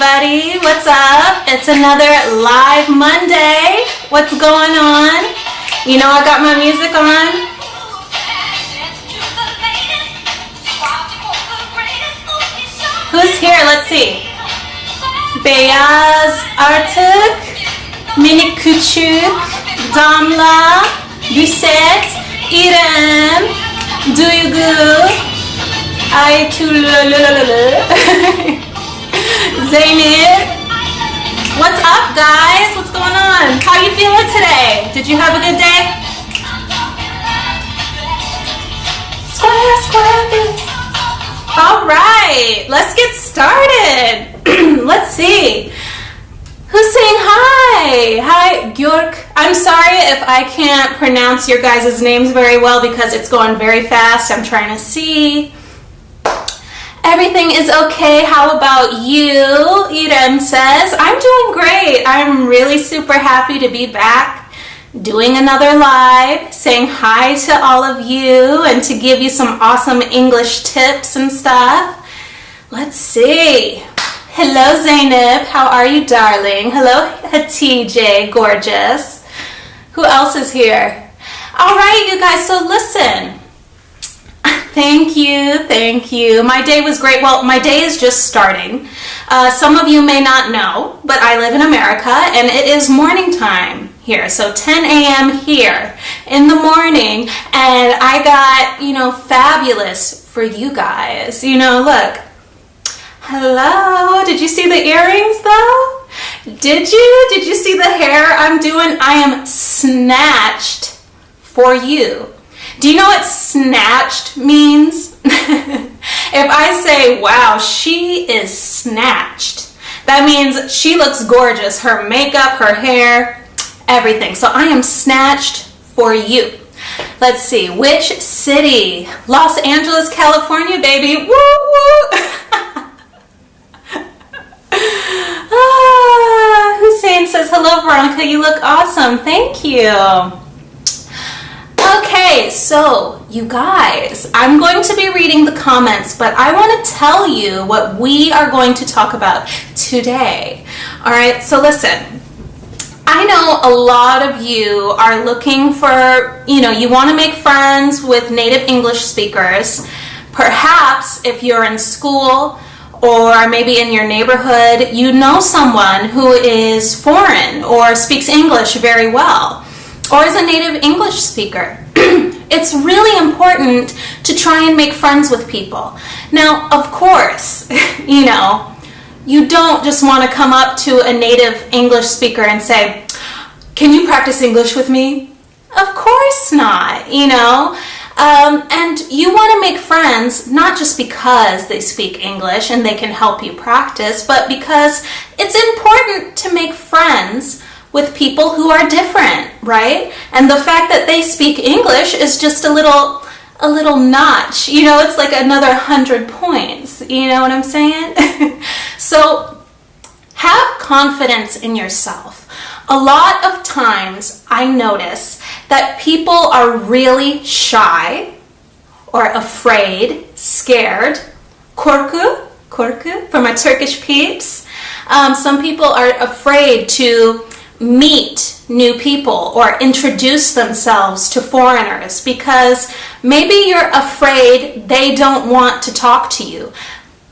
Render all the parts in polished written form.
everybody. What's up? It's another live Monday. What's going on? You know I got my music on. Who's here? Let's see. Beyaz artık, Minik Küçük, Damla, Büset, İrem, Duygu, Aytül, Zeynep. What's up, guys? What's going on? How you feeling today? Did you have a good day? Square, square, this. All right, let's get started. Let's see. Who's saying hi? Hi, Gjork. I'm sorry if I can't pronounce your guys' names very well because it's going very fast. I'm trying to see. Everything is okay. How about you? Irem says, I'm doing great. I'm really super happy to be back doing another live, saying hi to all of you and to give you some awesome English tips and stuff. Let's see. Hello, Zainab. How are you, darling? Hello, Hatice, gorgeous. Who else is here? All right, you guys, so listen. Thank you. My day was great. Well, my day is just starting. Some of you may not know, but I live in America and it is morning time here. So 10 a.m. here in the morning, and I got, fabulous for you guys. Look. Hello. Did you see the earrings though? Did you? Did you see the hair I'm doing? I am snatched for you. Do you know what snatched means? If I say, wow, she is snatched, that means she looks gorgeous. Her makeup, her hair, everything. So I am snatched for you. Let's see, which city? Los Angeles, California, baby. Woo woo. Hussein says, hello, Veronica. You look awesome. Thank you. Okay, so you guys, I'm going to be reading the comments, but I want to tell you what we are going to talk about today. All right, so listen. I know a lot of you are looking for, you want to make friends with native English speakers. Perhaps if you're in school or maybe in your neighborhood, you know someone who is foreign or speaks English very well, or is a native English speaker. It's really important to try and make friends with people. Now, of course, you don't just want to come up to a native English speaker and say, can you practice English with me? Of course not, and you want to make friends not just because they speak English and they can help you practice, but because it's important to make friends with people who are different, right? And the fact that they speak English is just a little notch, it's like another 100 points, you know what I'm saying? So have confidence in yourself. A lot of times I notice that people are really shy or afraid, scared. Korku for my Turkish peeps. Some people are afraid to meet new people or introduce themselves to foreigners because maybe you're afraid they don't want to talk to you.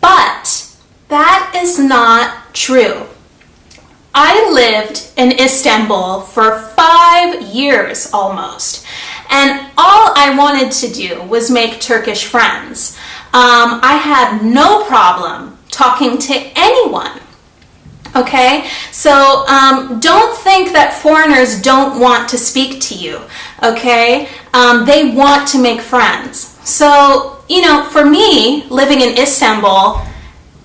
But that is not true. I lived in Istanbul for 5 years almost, and all I wanted to do was make Turkish friends. I had no problem talking to anyone. Okay, so don't think that foreigners don't want to speak to you, okay? They want to make friends. So, for me, living in Istanbul,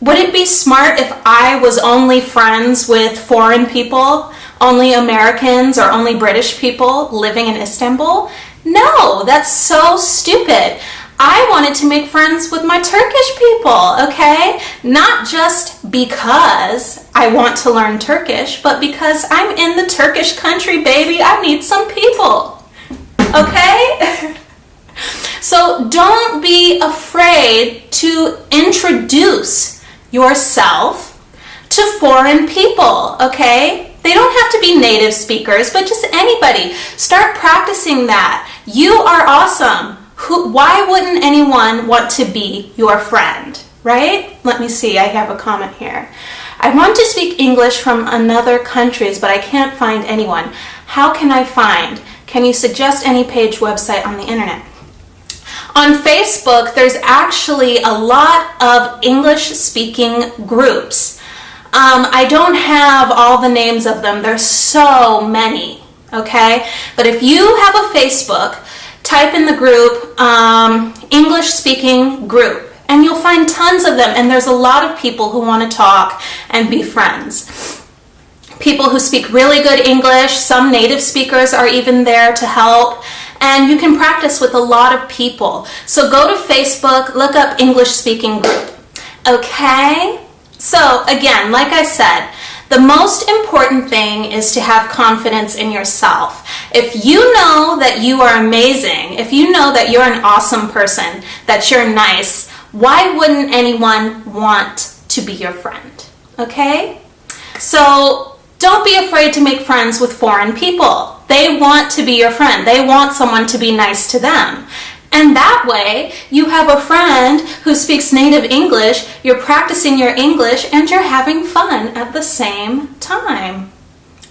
would it be smart if I was only friends with foreign people, only Americans or only British people living in Istanbul? No, that's so stupid. I wanted to make friends with my Turkish people, okay? Not just because I want to learn Turkish, but because I'm in the Turkish country, baby. I need some people, okay? So don't be afraid to introduce yourself to foreign people, okay? They don't have to be native speakers, but just anybody. Start practicing that. You are awesome. Why wouldn't anyone want to be your friend, right? Let me see, I have a comment here. I want to speak English from another countries, but I can't find anyone. How can I find? Can you suggest any page, website on the internet? On Facebook, there's actually a lot of English-speaking groups. I don't have all the names of them. There's so many, okay? But if you have a Facebook, type in the group, English-speaking group, and you'll find tons of them. And there's a lot of people who want to talk and be friends. People who speak really good English, some native speakers are even there to help. And you can practice with a lot of people. So go to Facebook, look up English speaking group. Okay? So again, like I said, the most important thing is to have confidence in yourself. If you know that you are amazing, if you know that you're an awesome person, that you're nice, why wouldn't anyone want to be your friend? Okay? So don't be afraid to make friends with foreign people. They want to be your friend. They want someone to be nice to them. And that way, you have a friend who speaks native English, you're practicing your English, and you're having fun at the same time.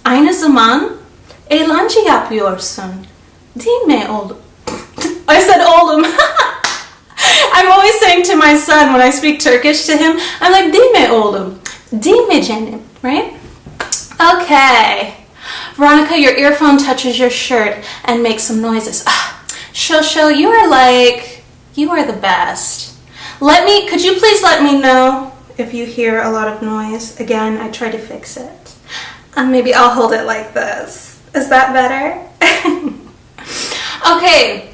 Aynı zaman eğlence yapıyorsun. Değil mi oğlum? I said oğlum. I'm always saying to my son when I speak Turkish to him, I'm like, değil mi oğlum? Değil mi canım? Right? Okay. Veronica, your earphone touches your shirt and makes some noises. Shosho, you are the best. Could you please let me know if you hear a lot of noise? Again, I try to fix it. Maybe I'll hold it like this. Is that better? Okay,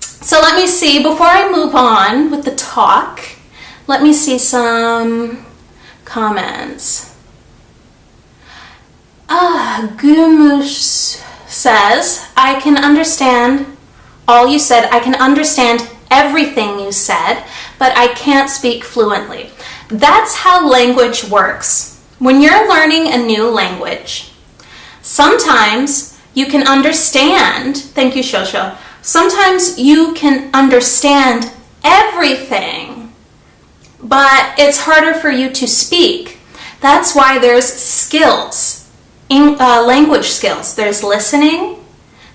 so let me see. Before I move on with the talk, let me see some comments. Gumush says, I can understand all you said. I can understand everything you said, but I can't speak fluently. That's how language works. When you're learning a new language, sometimes you can understand, thank you, Shosho, sometimes you can understand everything, but it's harder for you to speak. That's why there's skills, language skills. There's listening,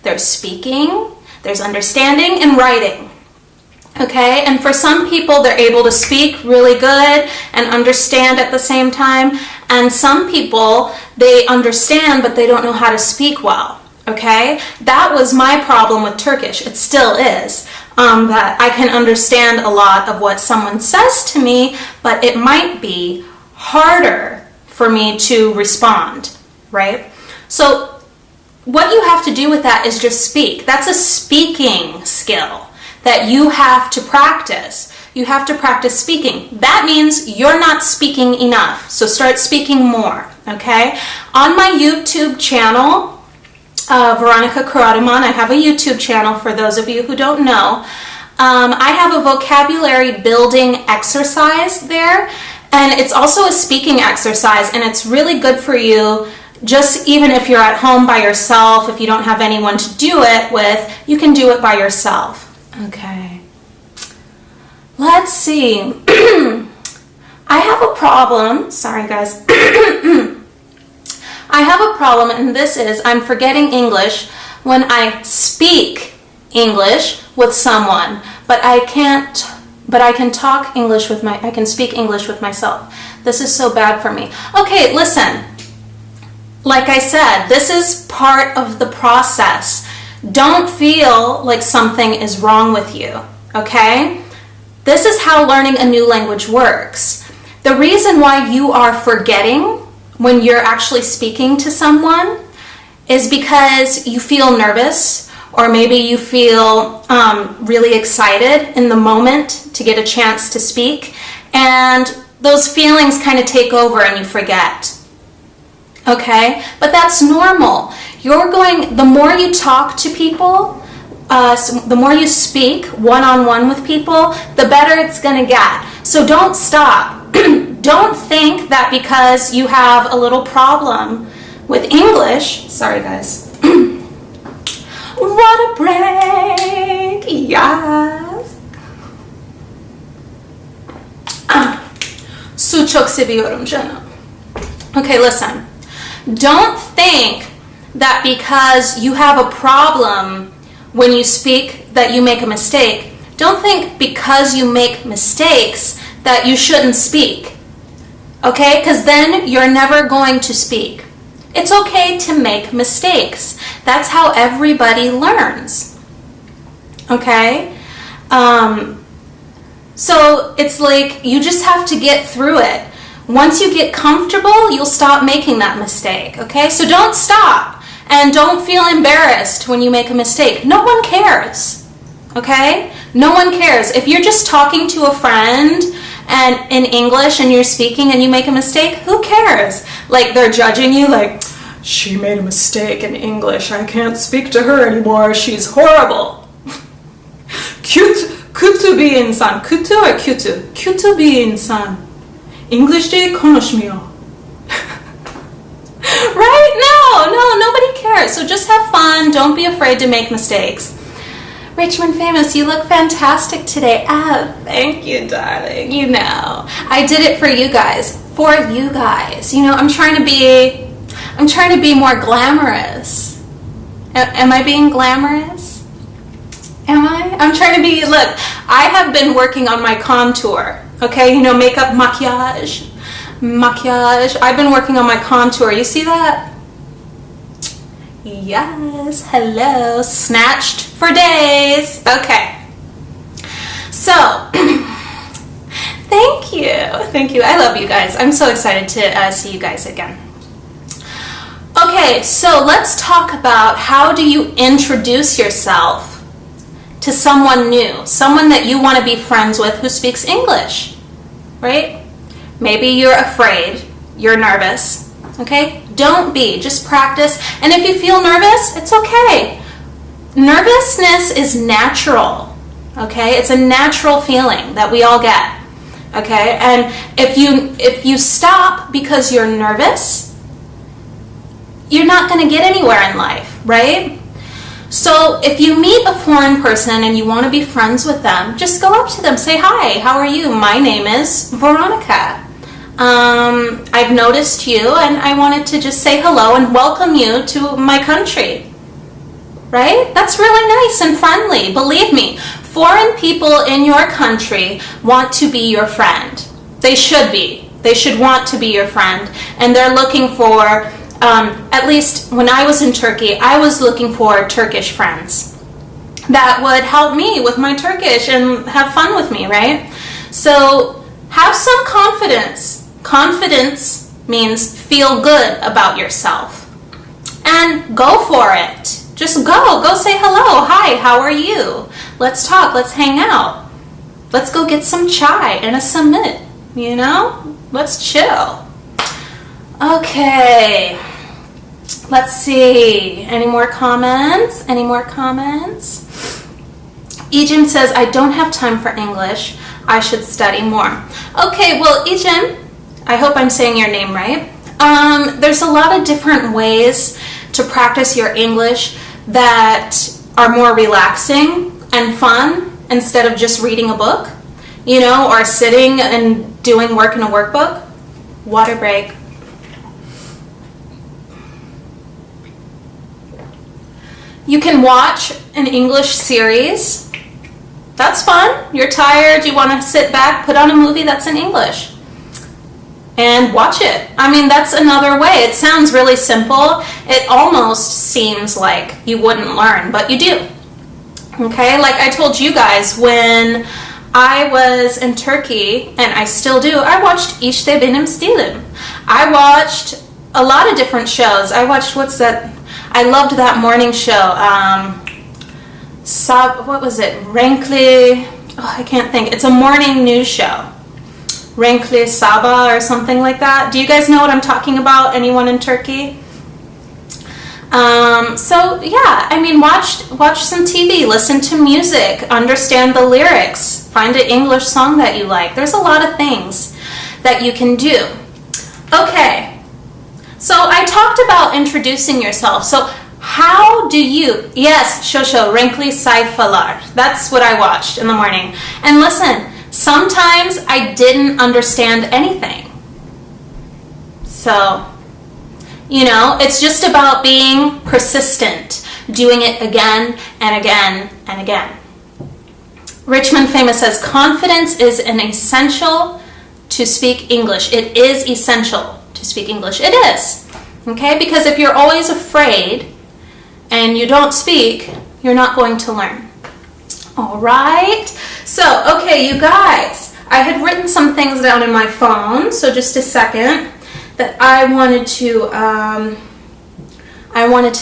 there's speaking, there's understanding and writing, okay? And for some people, they're able to speak really good and understand at the same time. And some people, they understand, but they don't know how to speak well, okay? That was my problem with Turkish. It still is, that I can understand a lot of what someone says to me, but it might be harder for me to respond, right? So what you have to do with that is just speak. That's a speaking skill that you have to practice. You have to practice speaking. That means you're not speaking enough. So start speaking more, okay? On my YouTube channel, Veronica Karateman, I have a YouTube channel for those of you who don't know. I have a vocabulary building exercise there, and it's also a speaking exercise, and it's really good for you. Just even if you're at home by yourself, if you don't have anyone to do it with, you can do it by yourself. Okay. Let's see. I have a problem. Sorry, guys. I have a problem, and this is I'm forgetting English when I speak English with someone, but I can talk English with I can speak English with myself. This is so bad for me. Okay, listen. Like I said, this is part of the process. Don't feel like something is wrong with you, okay? This is how learning a new language works. The reason why you are forgetting when you're actually speaking to someone is because you feel nervous, or maybe you feel really excited in the moment to get a chance to speak, and those feelings kind of take over and you forget. Okay, but that's normal. The more you talk to people, the more you speak one-on-one with people, the better it's going to get. So don't stop. Don't think that because you have a little problem with English, sorry guys, what a break, yes. Su çok seviyorum canım. Okay, listen. Don't think that because you have a problem when you speak that you make a mistake. Don't think because you make mistakes that you shouldn't speak. Okay? Because then you're never going to speak. It's okay to make mistakes. That's how everybody learns. Okay? So it's like you just have to get through it. Once you get comfortable, you'll stop making that mistake. Okay? So don't stop. And don't feel embarrassed when you make a mistake. No one cares. Okay? No one cares. If you're just talking to a friend and in English and you're speaking and you make a mistake, who cares? Like they're judging you like, she made a mistake in English. I can't speak to her anymore. She's horrible. Kötü bir insan. Kötü or kötü? Kötü bir insan. İngilizce konuşmuyor. Right? No, nobody cares. So just have fun. Don't be afraid to make mistakes. Richmond Famous, you look fantastic today. Ah, thank you, darling. You know, I did it for you guys. For you guys. You know, I'm trying to be more glamorous. Am I being glamorous? Am I? I'm trying to be, look, I have been working on my contour. Okay, you know, makeup, maquillage. I've been working on my contour. You see that? Yes, hello. Snatched for days. Okay. So, thank you. I love you guys. I'm so excited to see you guys again. Okay, so let's talk about how do you introduce yourself to someone new, someone that you want to be friends with who speaks English, right? Maybe you're afraid, you're nervous, okay? Don't be, just practice. And if you feel nervous, it's okay. Nervousness is natural, okay? It's a natural feeling that we all get, okay? And if you stop because you're nervous, you're not going to get anywhere in life, right? So if you meet a foreign person and you want to be friends with them, just go up to them, say, hi, how are you? My name is Veronica. I've noticed you and I wanted to just say hello and welcome you to my country. Right? That's really nice and friendly. Believe me, foreign people in your country want to be your friend. They should be. They should want to be your friend. And they're looking for, at least when I was in Turkey, I was looking for Turkish friends that would help me with my Turkish and have fun with me, right? So have some confidence. Confidence means feel good about yourself. And go for it. Just go say hello. Hi, how are you? Let's talk, let's hang out. Let's go get some chai and a samit, you know? Let's chill. Okay. Let's see. Any more comments? Ejim says, I don't have time for English. I should study more. Okay, well, Ejim, I hope I'm saying your name right. There's a lot of different ways to practice your English that are more relaxing and fun instead of just reading a book, you know, or sitting and doing work in a workbook. Water break. You can watch an English series. That's fun. You're tired, you want to sit back, put on a movie that's in English and watch it. I mean, that's another way. It sounds really simple. It almost seems like you wouldn't learn, but you do. Okay, like I told you guys, when I was in Turkey, and I still do, I watched İşte Benim Stilim. I watched a lot of different shows. I watched, what's that? I loved that morning show. What was it? Renkli, I can't think. It's a morning news show. Renkli Sabah or something like that. Do you guys know what I'm talking about? Anyone in Turkey? So yeah, I mean, watch some TV, listen to music, understand the lyrics, find an English song that you like. There's a lot of things that you can do. Okay, so I talked about introducing yourself. So how do you, yes, Shosho, Renkli Sai Falar. That's what I watched in the morning. And listen, sometimes I didn't understand anything. So, you know, it's just about being persistent, doing it again and again and again. Richmond Famous says, confidence is an essential to speak English. It is essential to speak English. It is. Okay? Because if you're always afraid and you don't speak, you're not going to learn. All right? So, okay, you guys, I had written some things down in my phone, so just a second, that I wanted to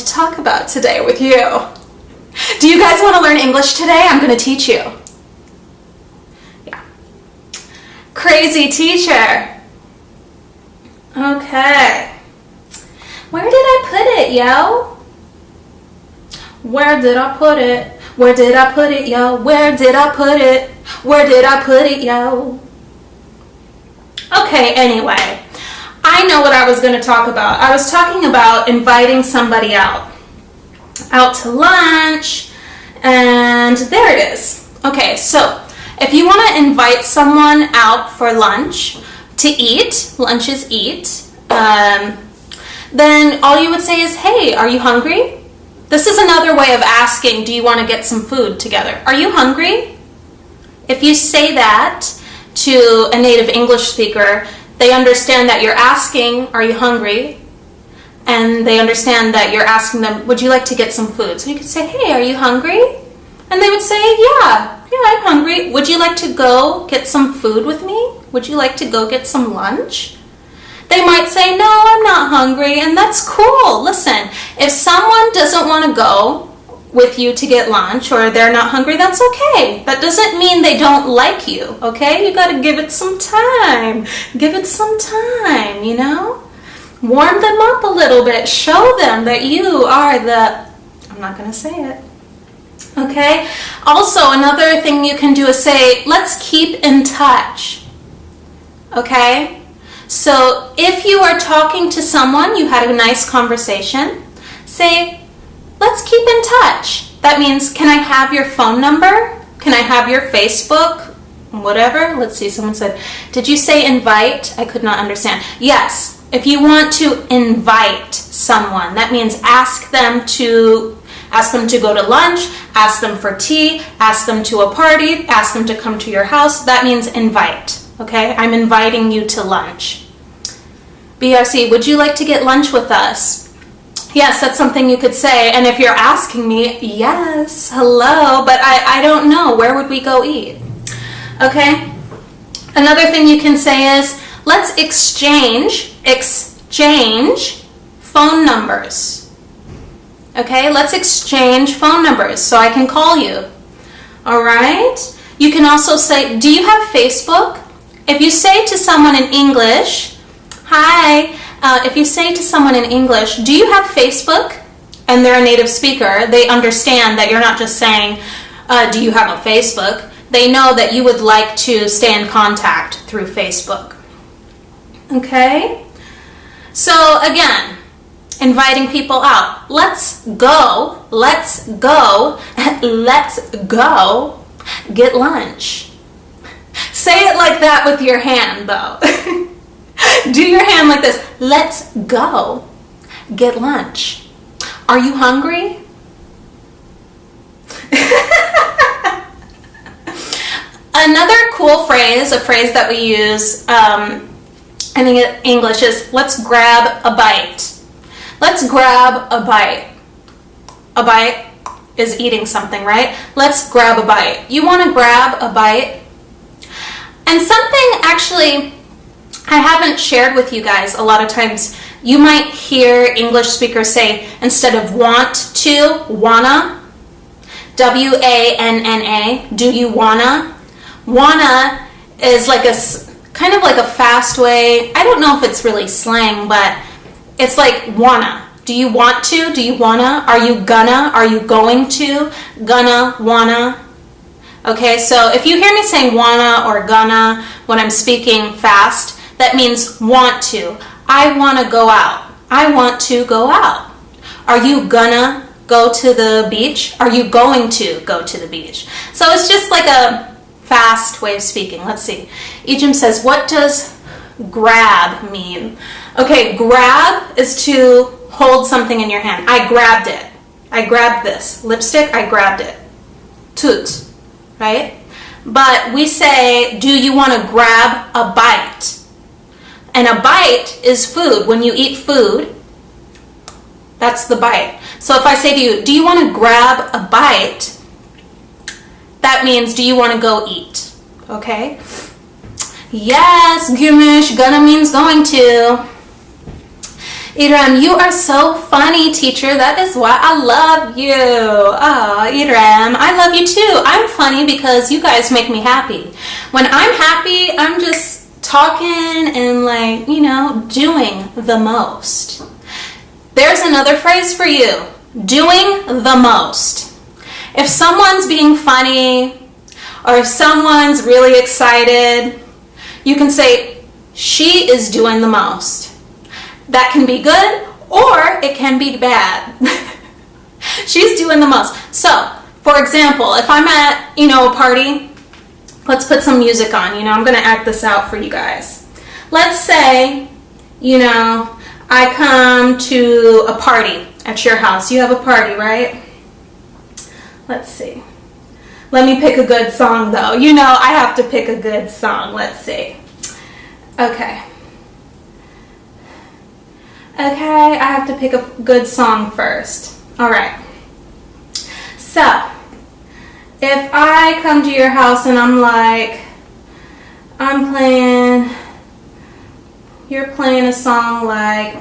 talk about today with you. Do you guys want to learn English today? I'm going to teach you. Yeah. Crazy teacher. Okay. Where did I put it, yo? Where did I put it? Where did I put it, yo? Where did I put it? Where did I put it, yo? Okay, anyway. I know what I was going to talk about. I was talking about inviting somebody out to lunch, and there it is. Okay, so if you want to invite someone out for lunch to eat, lunch is eat, then all you would say is, hey, are you hungry? This is another way of asking, do you want to get some food together? Are you hungry? If you say that to a native English speaker, they understand that you're asking, are you hungry? And they understand that you're asking them, would you like to get some food? So you could say, hey, are you hungry? And they would say, yeah, I'm hungry. Would you like to go get some food with me? Would you like to go get some lunch? They might say, no, I'm not hungry, and that's cool. Listen, if someone doesn't want to go with you to get lunch or they're not hungry, that's okay. That doesn't mean they don't like you, okay? You got to give it some time. Give it some time, you know? Warm them up a little bit. Show them that you are the... I'm not going to say it. Okay? Also, another thing you can do is say, let's keep in touch. Okay? So if you are talking to someone, you had a nice conversation, say, let's keep in touch. That means, can I have your phone number? Can I have your Facebook? Whatever. Let's see, someone said, did you say invite? I could not understand. Yes, if you want to invite someone, that means ask them to go to lunch, ask them for tea, ask them to a party, ask them to come to your house. That means invite. Okay, I'm inviting you to lunch. BRC, would you like to get lunch with us? Yes, that's something you could say. And if you're asking me, yes, hello, but I don't know. Where would we go eat? Okay. Another thing you can say is, let's exchange phone numbers. Okay, let's exchange phone numbers so I can call you. All right. You can also say, do you have Facebook? If you say to someone in English, hi, if you say to someone in English, do you have Facebook? And they're a native speaker, they understand that you're not just saying, do you have a Facebook? They know that you would like to stay in contact through Facebook. Okay? So again, inviting people out. Let's go get lunch. Say it like that with your hand, though. Do your hand like this. Let's go get lunch. Are you hungry? Another cool phrase, a phrase that we use in English is, let's grab a bite. Let's grab a bite. A bite is eating something, right? Let's grab a bite. You want to grab a bite? And something actually I haven't shared with you guys a lot of times, you might hear English speakers say, instead of want to, wanna. W-A-N-N-A. Do you wanna? Wanna is like kind of like a fast way. I don't know if it's really slang, but it's like wanna. Do you want to? Do you wanna? Are you gonna? Are you going to? Gonna, wanna. Okay, so if you hear me saying wanna or gonna when I'm speaking fast, that means want to. I want to go out. I want to go out. Are you gonna go to the beach? Are you going to go to the beach? So it's just like a fast way of speaking. Let's see. Ejim says, what does grab mean? Okay, grab is to hold something in your hand. I grabbed it. I grabbed this. Lipstick, I grabbed it. Toot, right? But we say, do you want to grab a bite? And a bite is food. When you eat food, that's the bite. So if I say to you, do you want to grab a bite? That means, do you want to go eat? Okay? Yes, Gumish, gonna means going to. Iram, you are so funny, teacher. That is why I love you. Oh, Iram, I love you too. I'm funny because you guys make me happy. When I'm happy, I'm just talking and like, you know, doing the most. There's another phrase for you. Doing the most. If someone's being funny or if someone's really excited, you can say, she is doing the most. That can be good or it can be bad. She's doing the most. So, for example, if I'm at, you know, a party, let's put some music on. You know, I'm going to act this out for you guys. Let's say, you know, I come to a party at your house. You have a party, right? Let's see. Let me pick a good song, though. You know, I have to pick a good song. Let's see. Okay. Okay, I have to pick a good song first. All right. So, if I come to your house and I'm like, you're playing a song like,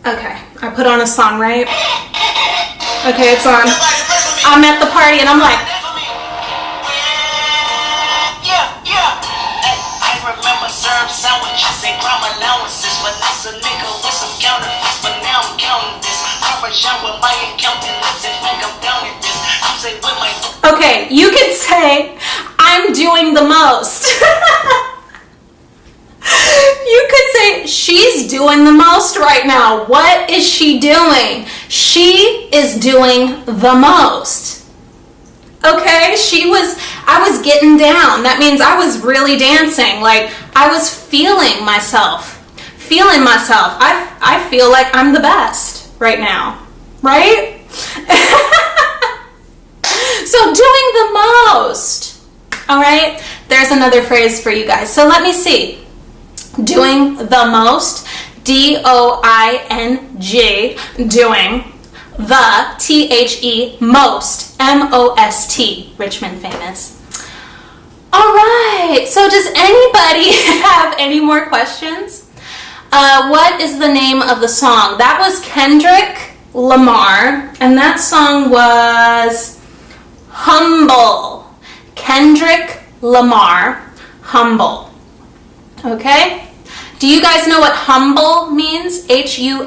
okay, I put on a song, right? Okay, it's on. I'm at the party and I'm like, sandwiches and crime allowances, but that's a nigga with some counterfeits. But now I'm counting this. Parmesan with my accountant lips and think I'm down at this. I'm saying with my. Okay, you could say, I'm doing the most. You could say, she's doing the most right now. What is she doing? She is doing the most. Okay, I was getting down. That means I was really dancing. Like, I was feeling myself. I feel like I'm the best right now, right? So doing the most. All right, there's another phrase for you guys. So let me see. Doing the most, D-O-I-N-G, doing. The, T-H-E, most, M-O-S-T, Richmond famous. All right, so does anybody have any more questions? What is the name of the song? That was Kendrick Lamar, and that song was Humble. Kendrick Lamar, Humble. Okay? Do you guys know what humble means? H-U-M-B-L-E.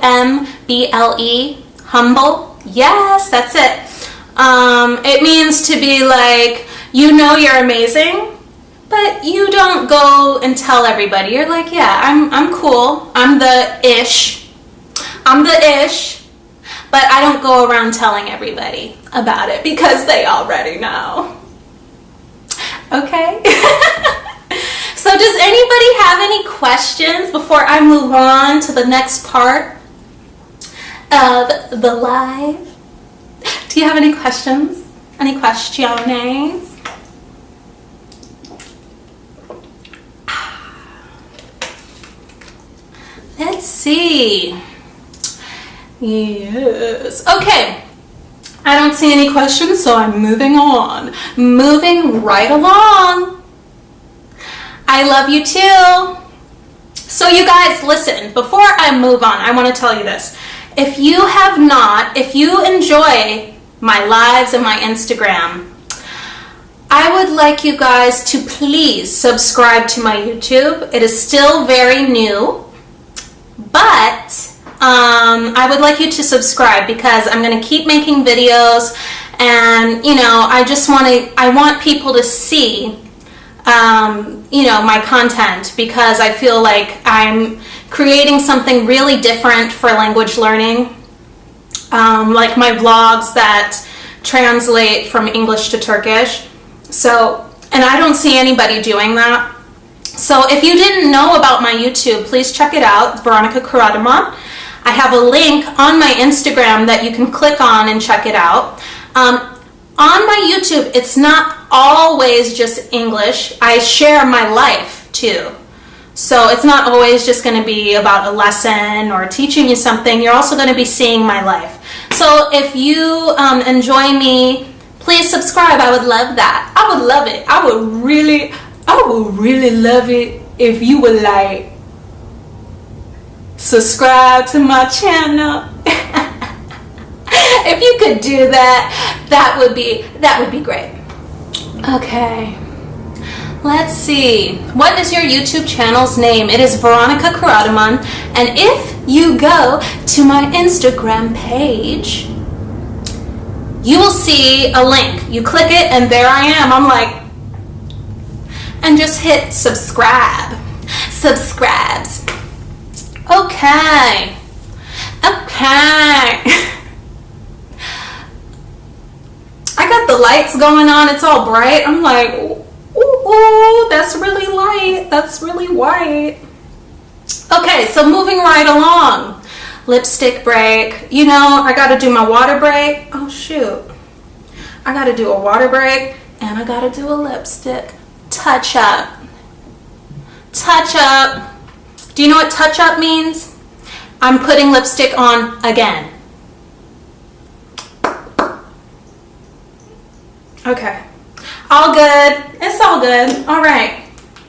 Humble? Yes, that's it. It means to be like, you know you're amazing, but you don't go and tell everybody. You're like, yeah, I'm cool. I'm the ish, but I don't go around telling everybody about it because they already know. Okay? So does anybody have any questions before I move on to the next part of the live? Do you have any questions? Any questions? Let's see. Yes. Okay. I don't see any questions, so I'm moving on. Moving right along. I love you too. So you guys, listen, before I move on, I want to tell you this. If you enjoy my lives and my Instagram, I would like you guys to please subscribe to my YouTube. It is still very new, but I would like you to subscribe because I'm going to keep making videos, and you know, I want people to see my content, because I feel like I'm creating something really different for language learning. Like my vlogs that translate from English to Turkish. So, and I don't see anybody doing that. So if you didn't know about my YouTube, please check it out, Veronica Karademan. I have a link on my Instagram that you can click on and check it out. On my YouTube, it's not always just English. I share my life too. So it's not always just going to be about a lesson or teaching you something. You're also going to be seeing my life. So if you enjoy me, please subscribe. I would love that. I would love it. I would really love it if you would like subscribe to my channel. If you could do that, that would be great. Okay. Let's see. What is your YouTube channel's name? It is Veronica Karademan. And if you go to my Instagram page, you will see a link. You click it and there I am. I'm like, and just hit subscribe. Subscribes. Okay. I got the lights going on. It's all bright. I'm like, ooh, that's really light. That's really white. Okay, so moving right along. Lipstick break. You know, I got to do my water break. Oh, shoot. I got to do a water break and I got to do a lipstick touch up. Touch up. Do you know what touch up means? I'm putting lipstick on again. Okay. All good. It's all good. All right.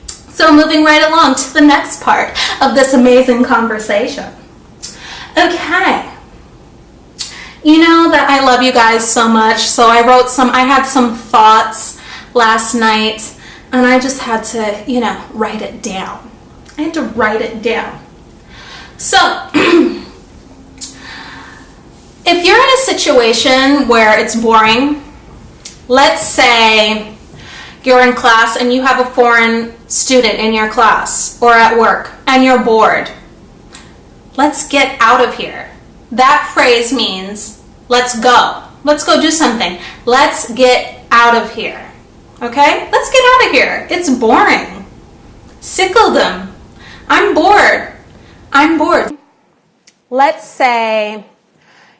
So moving right along to the next part of this amazing conversation. Okay. You know that I love you guys so much, so I had some thoughts last night, and I just had to, write it down. I had to write it down. So, if you're in a situation where it's boring, let's say you're in class and you have a foreign student in your class or at work and you're bored. Let's get out of here. That phrase means let's go. Let's go do something. Let's get out of here. Okay? Let's get out of here. It's boring. Sıkıldım. I'm bored. I'm bored. Let's say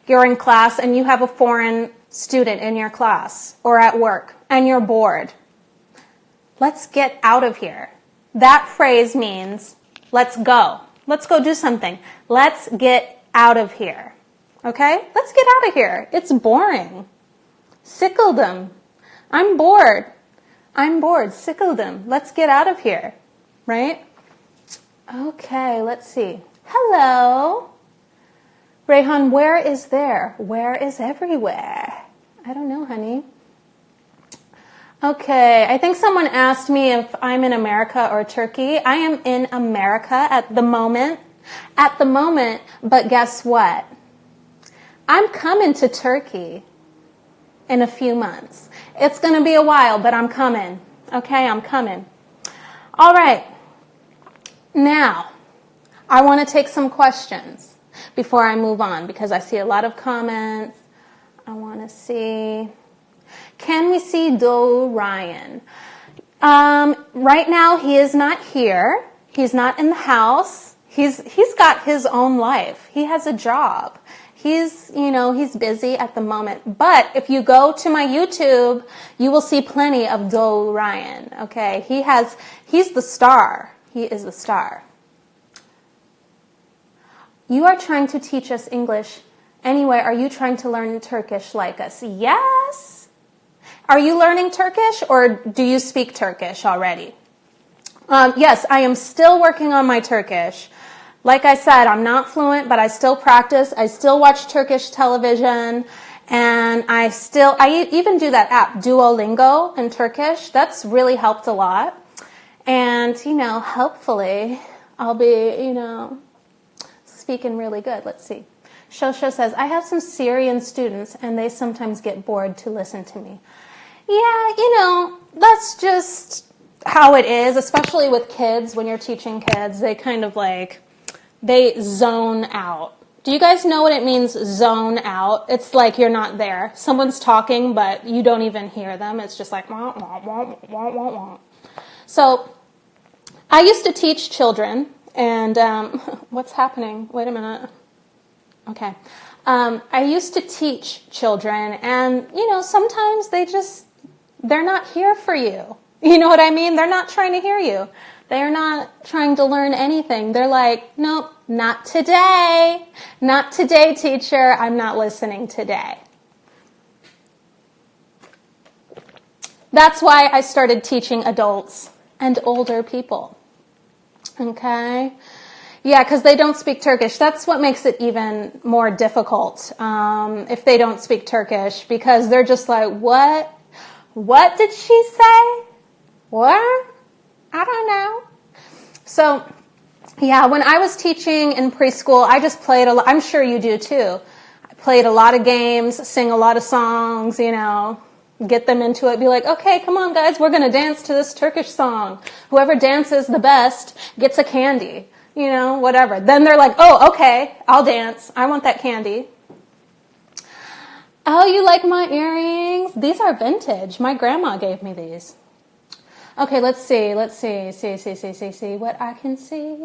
you're in class and you have a foreign student in your class or at work and you're bored. Let's get out of here. That phrase means let's go. Let's go do something. Let's get out of here. Okay? Let's get out of here. It's boring. Sıkıldım. I'm bored. I'm bored. Sıkıldım. Let's get out of here. Right? Okay, let's see. Hello. Rayhan, where is there? Where is everywhere? I don't know, honey. Okay, I think someone asked me if I'm in America or Turkey. I am in America at the moment. At the moment, but guess what? I'm coming to Turkey in a few months. It's going to be a while, but I'm coming. Okay, I'm coming. All right. Now, I want to take some questions before I move on because I see a lot of comments. I want to see. Can we see Doğu Ryan? Right now, he is not here. He's not in the house. He's got his own life. He has a job. He's busy at the moment. But if you go to my YouTube, you will see plenty of Doğu Ryan. Okay, he's the star. He is the star. You are trying to teach us English. Anyway, are you trying to learn Turkish like us? Yes. Are you learning Turkish or do you speak Turkish already? Yes, I am still working on my Turkish. Like I said, I'm not fluent, but I still practice. I still watch Turkish television, and I even do that app, Duolingo, in Turkish. That's really helped a lot. And, hopefully I'll be, speaking really good. Let's see. Shosho says, I have some Syrian students, and they sometimes get bored to listen to me. Yeah, that's just how it is, especially with kids, when you're teaching kids, they kind of like, they zone out. Do you guys know what it means, zone out? It's like you're not there. Someone's talking, but you don't even hear them. It's just like, wah, wah, wah, wah, wah, wah. So I used to teach children, and what's happening? Wait a minute. Okay. I used to teach children, and, sometimes they're not here for you. You know what I mean? They're not trying to hear you. They're not trying to learn anything. They're like, nope, not today. Not today, teacher. I'm not listening today. That's why I started teaching adults and older people. Okay? Yeah, because they don't speak Turkish. That's what makes it even more difficult if they don't speak Turkish, because they're just like, what? What did she say? What? I don't know. So, yeah, when I was teaching in preschool, I just played a lot. I'm sure you do too. I played a lot of games, sing a lot of songs, get them into it. Be like, okay, come on, guys, we're going to dance to this Turkish song. Whoever dances the best gets a candy, whatever. Then they're like, oh, okay, I'll dance. I want that candy. Oh, you like my earrings? These are vintage. My grandma gave me these. Okay, let's see what I can see.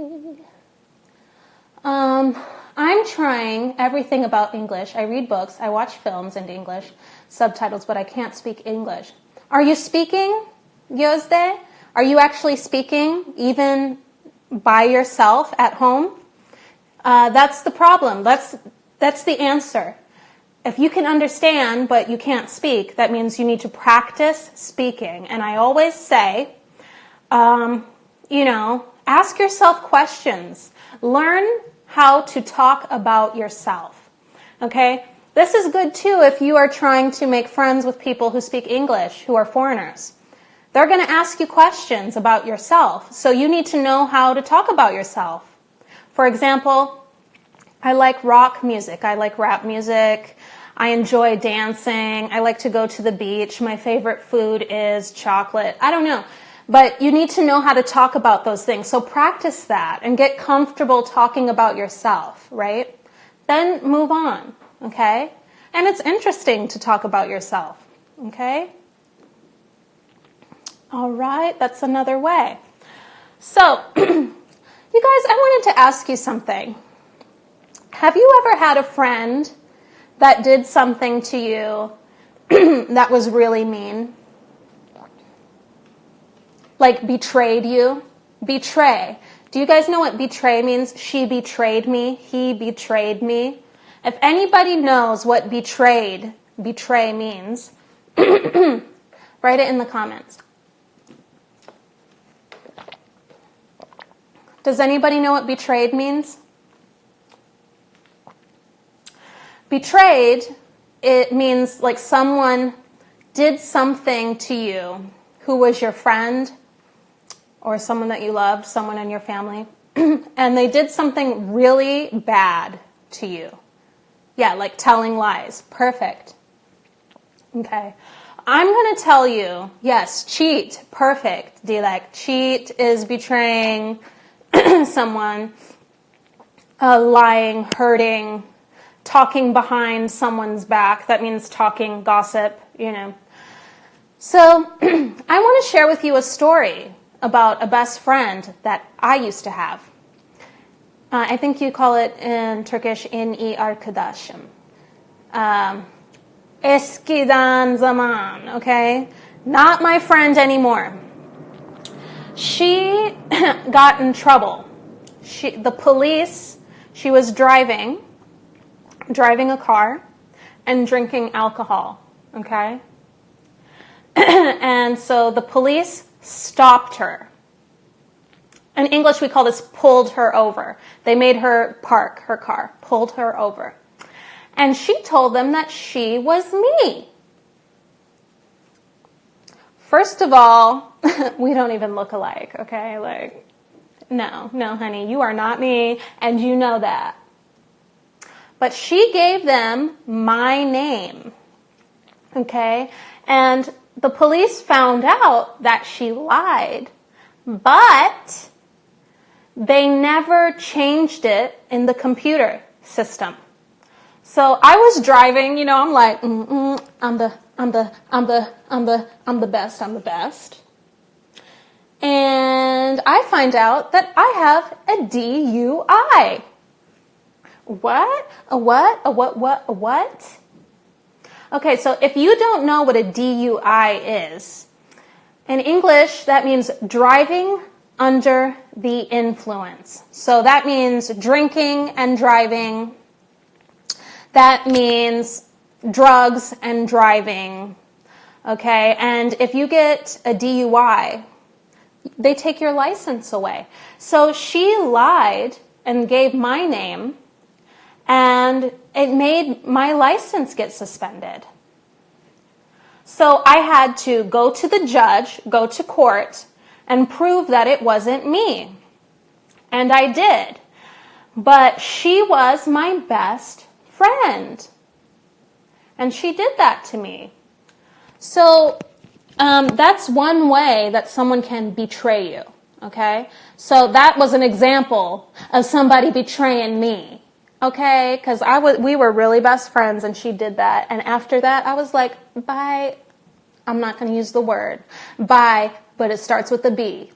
I'm trying everything about English. I read books, I watch films in English, subtitles, but I can't speak English. Are you speaking, Gözde? Are you actually speaking even by yourself at home? That's the problem. That's the answer. If you can understand, but you can't speak, that means you need to practice speaking. And I always say, ask yourself questions. Learn how to talk about yourself. Okay? This is good too if you are trying to make friends with people who speak English, who are foreigners. They're going to ask you questions about yourself. So you need to know how to talk about yourself. For example, I like rock music. I like rap music. I enjoy dancing. I like to go to the beach. My favorite food is chocolate. I don't know. But you need to know how to talk about those things. So practice that and get comfortable talking about yourself, right? Then move on, okay? And it's interesting to talk about yourself, okay? All right, that's another way. So, you guys, I wanted to ask you something. Have you ever had a friend that did something to you that was really mean? Like betrayed you? Betray. Do you guys know what betray means? She betrayed me. He betrayed me. If anybody knows what betray means, write it in the comments. Does anybody know what betrayed means? Betrayed, it means like someone did something to you who was your friend or someone that you loved, someone in your family, and they did something really bad to you. Yeah, like telling lies. Perfect. Okay. I'm going to tell you, yes, cheat. Perfect. Dilek. Cheat is betraying someone, lying, hurting, talking behind someone's back. That means talking, gossip, So I want to share with you a story about a best friend that I used to have. I think you call it in Turkish, en iyi arkadaşım. Eskiden zaman, okay? Not my friend anymore. She got in trouble. The police, she was driving a car and drinking alcohol, okay? And so the police stopped her. In English, we call this pulled her over. They made her park her car, pulled her over. And she told them that she was me. First of all, we don't even look alike, okay? Like, no, honey, you are not me, and you know that. But she gave them my name, okay? And the police found out that she lied, but they never changed it in the computer system. So I was driving, I'm like, I'm the best. And I find out that I have a DUI. What? A what? A what? What? A what? Okay, so if you don't know what a DUI is, in English, that means driving under the influence. So that means drinking and driving. That means drugs and driving. Okay, and if you get a DUI, they take your license away. So she lied and gave my name, and it made my license get suspended. So I had to go to the judge, go to court, and prove that it wasn't me. And I did. But she was my best friend. And she did that to me. So that's one way that someone can betray you. Okay? So that was an example of somebody betraying me. Okay, because we were really best friends, and she did that. And after that, I was like, bye. I'm not going to use the word. Bye, but it starts with a B.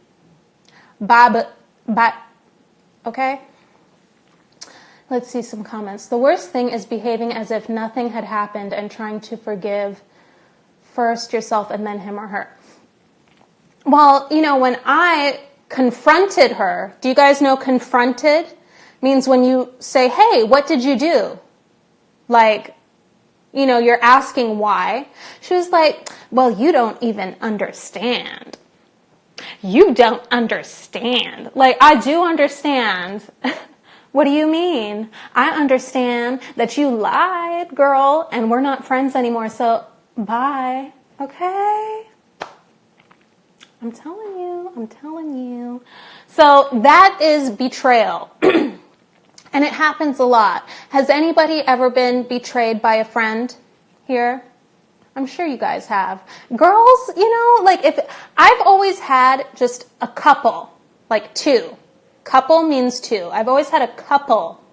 Bye, but bye. Okay? Let's see some comments. The worst thing is behaving as if nothing had happened and trying to forgive first yourself and then him or her. Well, when I confronted her, do you guys know confronted? Means when you say, hey, what did you do? Like, you're asking why. She was like, well, you don't even understand. You don't understand. Like, I do understand. What do you mean? I understand that you lied, girl, and we're not friends anymore, so bye. Okay? I'm telling you. So that is betrayal. And it happens a lot. Has anybody ever been betrayed by a friend here? I'm sure you guys have. Girls, if I've always had just a couple, like two. Couple means two. I've always had a couple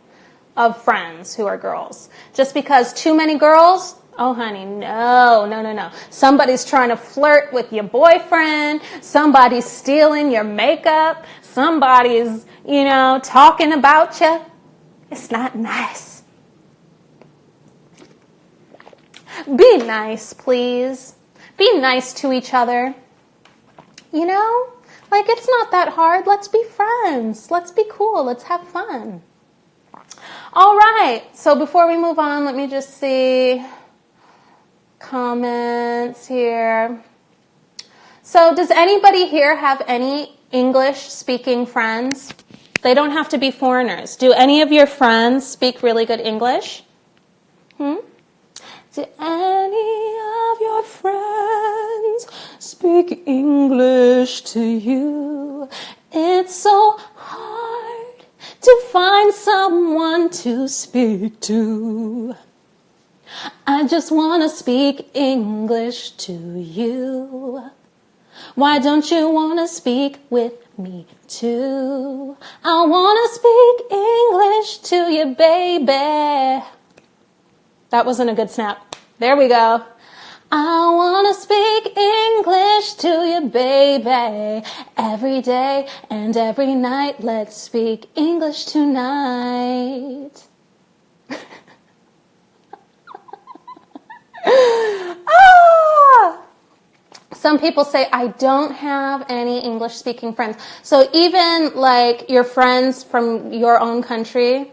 of friends who are girls. Just because too many girls, oh honey, no. Somebody's trying to flirt with your boyfriend. Somebody's stealing your makeup. Somebody's, talking about you. It's not nice. Be nice, please. Be nice to each other. It's not that hard. Let's be friends. Let's be cool. Let's have fun. All right. So before we move on, let me just see comments here. So does anybody here have any English-speaking friends? They don't have to be foreigners. Do any of your friends speak really good English? Do any of your friends speak English to you? It's so hard to find someone to speak to. I just want to speak English to you. Why don't you want to speak with me too? I want to speak English to you, baby. That wasn't a good snap. There we go. I want to speak English to you, baby. Every day and every night. Let's speak English tonight. Some people say, I don't have any English-speaking friends. So even like your friends from your own country,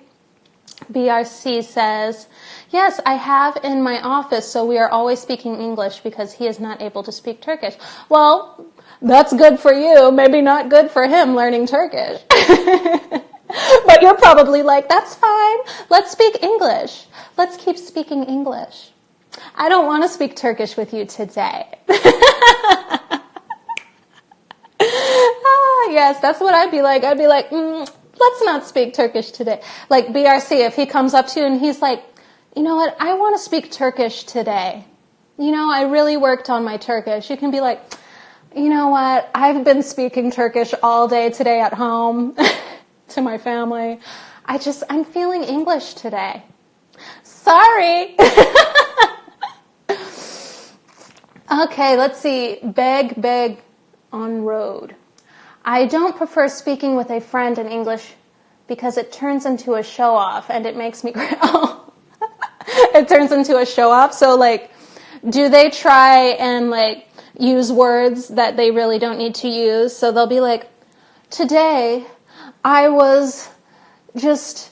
BRC says, yes, I have in my office, so we are always speaking English because he is not able to speak Turkish. Well, that's good for you, maybe not good for him learning Turkish. But you're probably like, that's fine, let's speak English. Let's keep speaking English. I don't want to speak Turkish with you today. Yes, that's what I'd be like. I'd be like, let's not speak Turkish today. Like BRC, if he comes up to you and he's like, you know what, I want to speak Turkish today. you know, I really worked on my Turkish. You can be like, you know what? I've been speaking Turkish all day today at home to my family. I'm feeling English today. Sorry. Okay, let's see. Beg on road. I don't prefer speaking with a friend in English because it turns into a show-off and it makes me cry. Oh. It turns into a show-off. So, like, do they try and, like, use words that they really don't need to use? So they'll be like, today I was just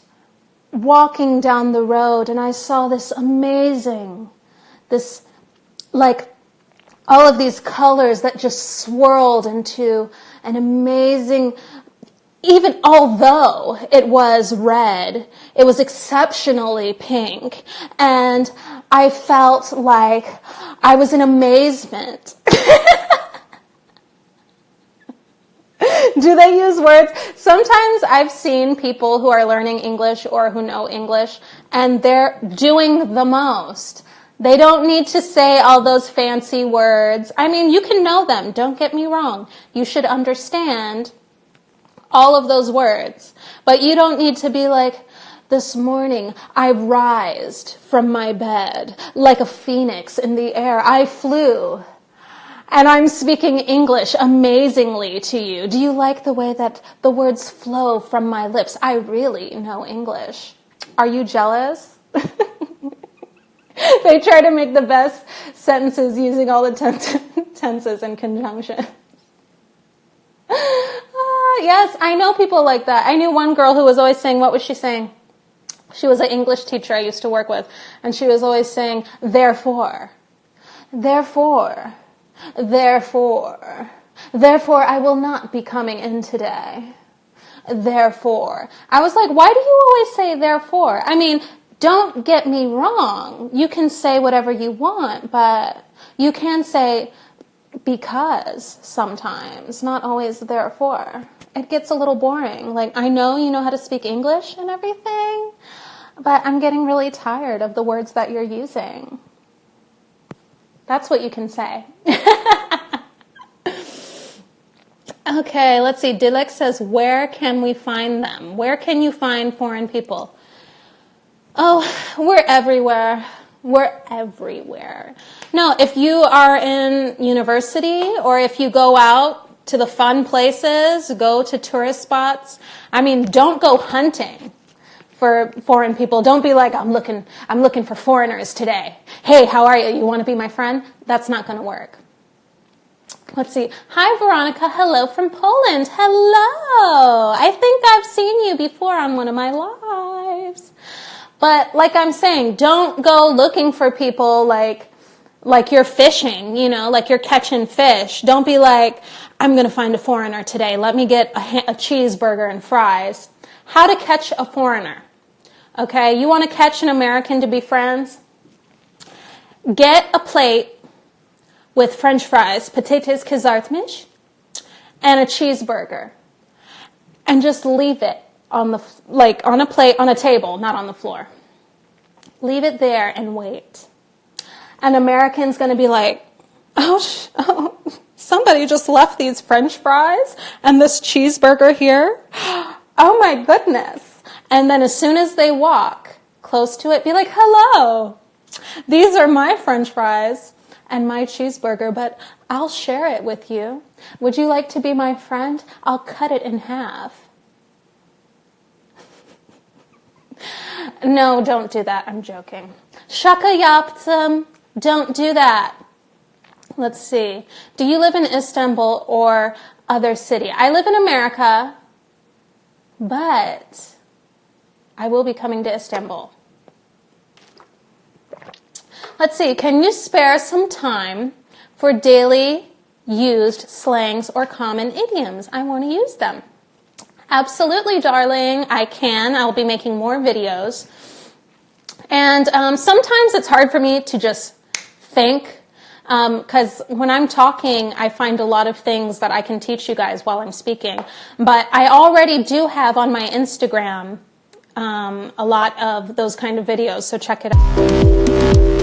walking down the road and I saw this like, all of these colors that just swirled into an amazing, even although it was red, it was exceptionally pink. And I felt like I was in amazement. Do they use words? Sometimes I've seen people who are learning English or who know English, and they're doing the most. They don't need to say all those fancy words. I mean, you can know them. Don't get me wrong. You should understand all of those words. But you don't need to be like, this morning I rised from my bed like a phoenix in the air. I flew. And I'm speaking English amazingly to you. Do you like the way that the words flow from my lips? I really know English. Are you jealous? They try to make the best sentences using all the tenses and conjunctions. Yes, I know people like that. I knew one girl who was always saying, what was she saying? She was an English teacher I used to work with, and she was always saying, therefore, therefore, therefore, therefore I will not be coming in today. Therefore. I was like, why do you always say therefore? I mean, don't get me wrong. You can say whatever you want, but you can say because sometimes, not always therefore. It gets a little boring. Like, I know you know how to speak English and everything, but I'm getting really tired of the words that you're using. That's what you can say. Okay, let's see. Dilek says, where can we find them? Where can you find foreign people? Oh, we're everywhere. We're everywhere. No, if you are in university or if you go out to the fun places, go to tourist spots, I mean, don't go hunting for foreign people. Don't be like, I'm looking for foreigners today. Hey, how are you? You want to be my friend? That's not going to work. Let's see. Hi, Veronica. Hello from Poland. Hello. I think I've seen you before on one of my lives. But like I'm saying, don't go looking for people like you're fishing, you know, like you're catching fish. Don't be like, I'm going to find a foreigner today. Let me get a cheeseburger and fries. How to catch a foreigner. Okay, you want to catch an American to be friends? Get a plate with French fries, patates kızartmış, and a cheeseburger. And just leave it on a plate, on a table, not on the floor. Leave it there and wait. An American's going to be like, oh, somebody just left these French fries and this cheeseburger here. Oh my goodness. And then as soon as they walk close to it, be like, hello, these are my French fries and my cheeseburger, but I'll share it with you. Would you like to be my friend? I'll cut it in half. No, don't do that. I'm joking. Şaka yaptım. Don't do that. Let's see. Do you live in Istanbul or other city? I live in America, but I will be coming to Istanbul. Let's see. Can you spare some time for daily used slangs or common idioms? I want to use them. Absolutely, darling. I can. I'll be making more videos. And sometimes it's hard for me to just think because when I'm talking, I find a lot of things that I can teach you guys while I'm speaking. But I already do have on my Instagram a lot of those kind of videos, so check it out.